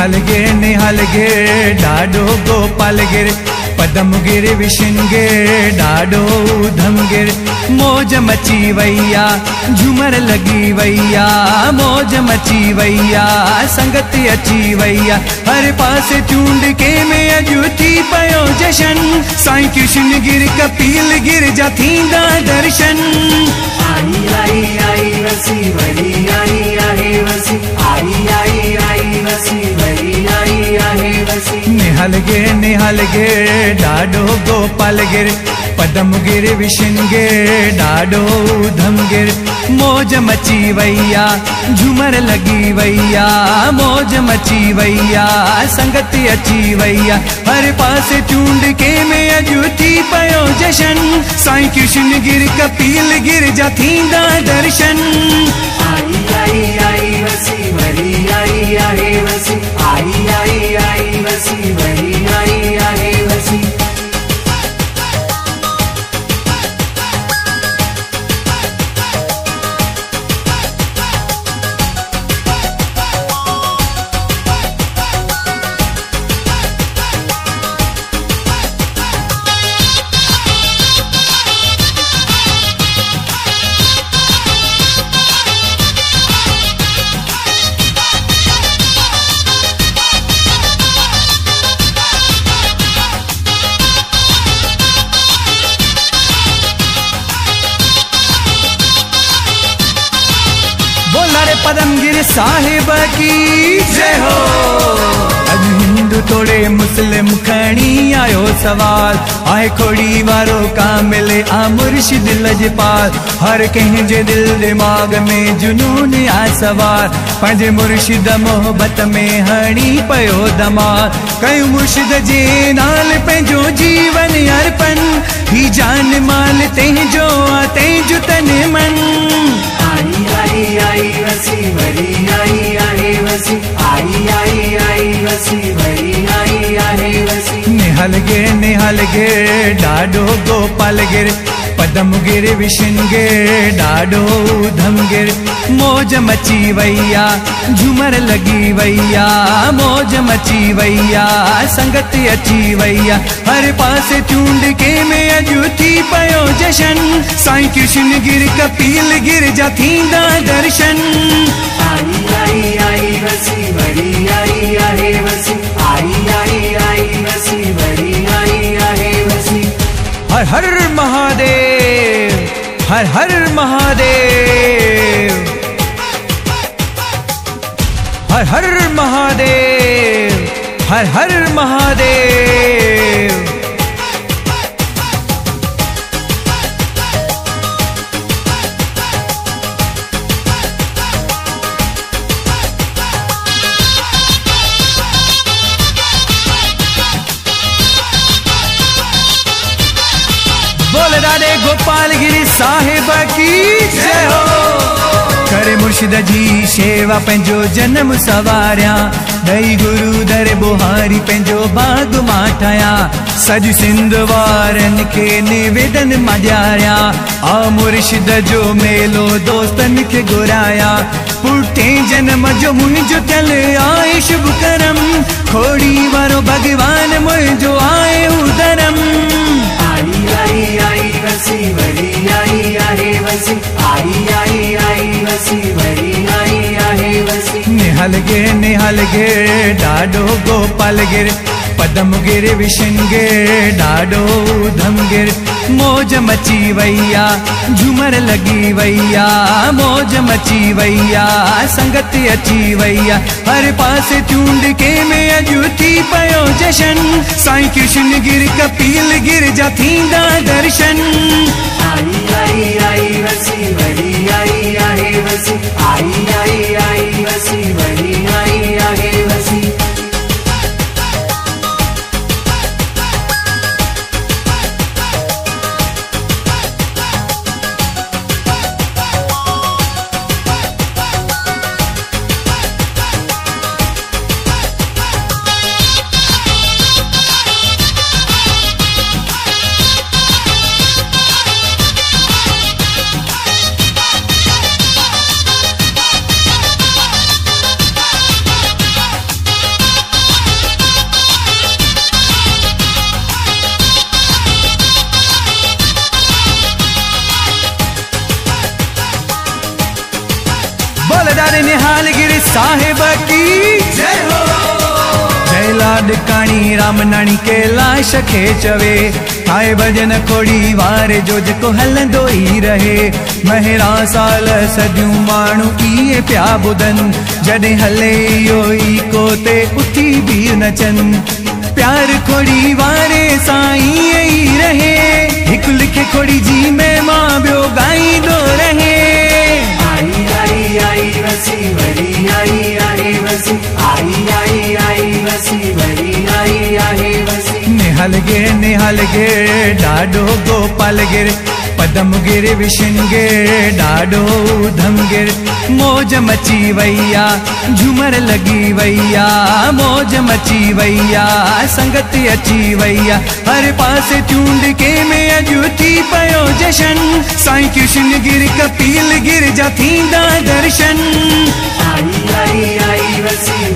निहालगे डाडो गोपालगिर पदमगिर विष्णुगिर डाडो धमगिर मौज मची वैया झूमर लगी वैया मौज मची वैया संगति अची वैया हर पास चूंड के में अजूठी पयो जशन साईं कृष्ण गिर कपिल गिर जा थींदा दर्शन आई आई आई वसी वरी आई आहे वसी आई आई आई वसी वरी आई आहे वसी निहालगे डाडो गोपालगिर पदमगिर विष्णुगिर डाडो धमगिर मौज मची वैया झूमर लगी वैया मौज मची वैया संगति अची वैया हर पास चूंड के में अजूठी पयो जशन साईं कृष्ण गिर कपिल गिर जा थींदा दर्शन आई आई आई वसी वरी आई आहे वसी आई आई आई वसी वरी आई आहे वसी पदमगिर साहिब की जय हो अज हिंदू तोड़े मुस्लिम खणी आयो सवाल आए खोड़ी वारो का मिले आ मुर्शिद लजपाल हर कहीं जे दिल दिमाग में जुनून आ सवार पंहिंजे मुर्शिद मोहब्बत में हणी पयो दमाल कई मुर्शिद जे नाल पंहिंजो जीवन अर्पण ही जान माल तंहिंजो तंहिंजो तन मन आई आई आई वसी वरी आई आहे वसी आई आई आई वसी वरी आई आहे वसी निहालगे डाडो गोपालगिर पदमगिर विष्णुगिर डाडो धमगिर मौज मची वैया झूमर लगी वैया मौज मची वैया संगति अची वैया हर पास चूंड के में अजूठी पयो जशन साईं कृष्ण गिर कपिल गिर जा थींदा दर्शन आई आई आई वसी वरी आई आहे वसी आई आई आई वसी वरी आई आहे वसी हर हर महादेव हर हर महादेव हर हर महादेव हर हर महादेव डाडे गोपालगिरी साहिब की जय हो करे मुर्शिद जी शेवा पंहिंजो जन्म सवारिया दई गुरु दर बुहारी पंहिंजो बाग माठाया सज सिंध वारन के निवेदन मजारिया आ मुर्शिद जो मेलो दोस्तन के घुराया पुठे जन्म जो मुंहिंजो थियल आए शुभ करम खोड़ी वारो भगवान मुंहिंजो आए उधरम आई आई आई वसी वरी आई आहे वसी आई आई आई वसी वरी आई आहे वसी निहालगे डाडो गोपालगिर पदमगिर विष्णुगिर डाडो धमगिर मौज मची वैया झूमर लगी वैया मौज मची वैया संगति अची वैया हर पास चूंड के में अजूठी पयो जशन साईं कृष्ण गिर कपिल गिर जा थींदा दर्शन आई आई आई वसी वरी आई आहे वसी आई आई आई वसी वरी आई आहे वसी साहिब की जय हो। जय लाडकाणी रामनाणी कैलाश खे चवे ठाए भजन खोड़ी वारे जो जेको हलंदो ई रहे महिरा साल सदियूं माण्हू इहे पिया ॿुधनि जॾहिं हले इहो ई कोते उथी बि नचनि प्यार खोड़ी वारे साईं ई रहे हिकु लिखे खोड़ी जी में मां ॿियो ॻाईंदो रहे आई आई आई वसी वरी आई आहे वसी आई आई आई वसी वरी आई आहे वसी निहाल गिर ॾाढो गोपाल गिर पदम गिर विष्णु गिर ॾाढो उधम गिर मौज मची वैया झूमर लगी वैया मौज मची वैया संगत अची वैया हर पासे चूंड के में अॼु थी पयो जशन साईं कृष्ण गिर कपिल गिर जा थींदा दर्शन आई आई आई वसी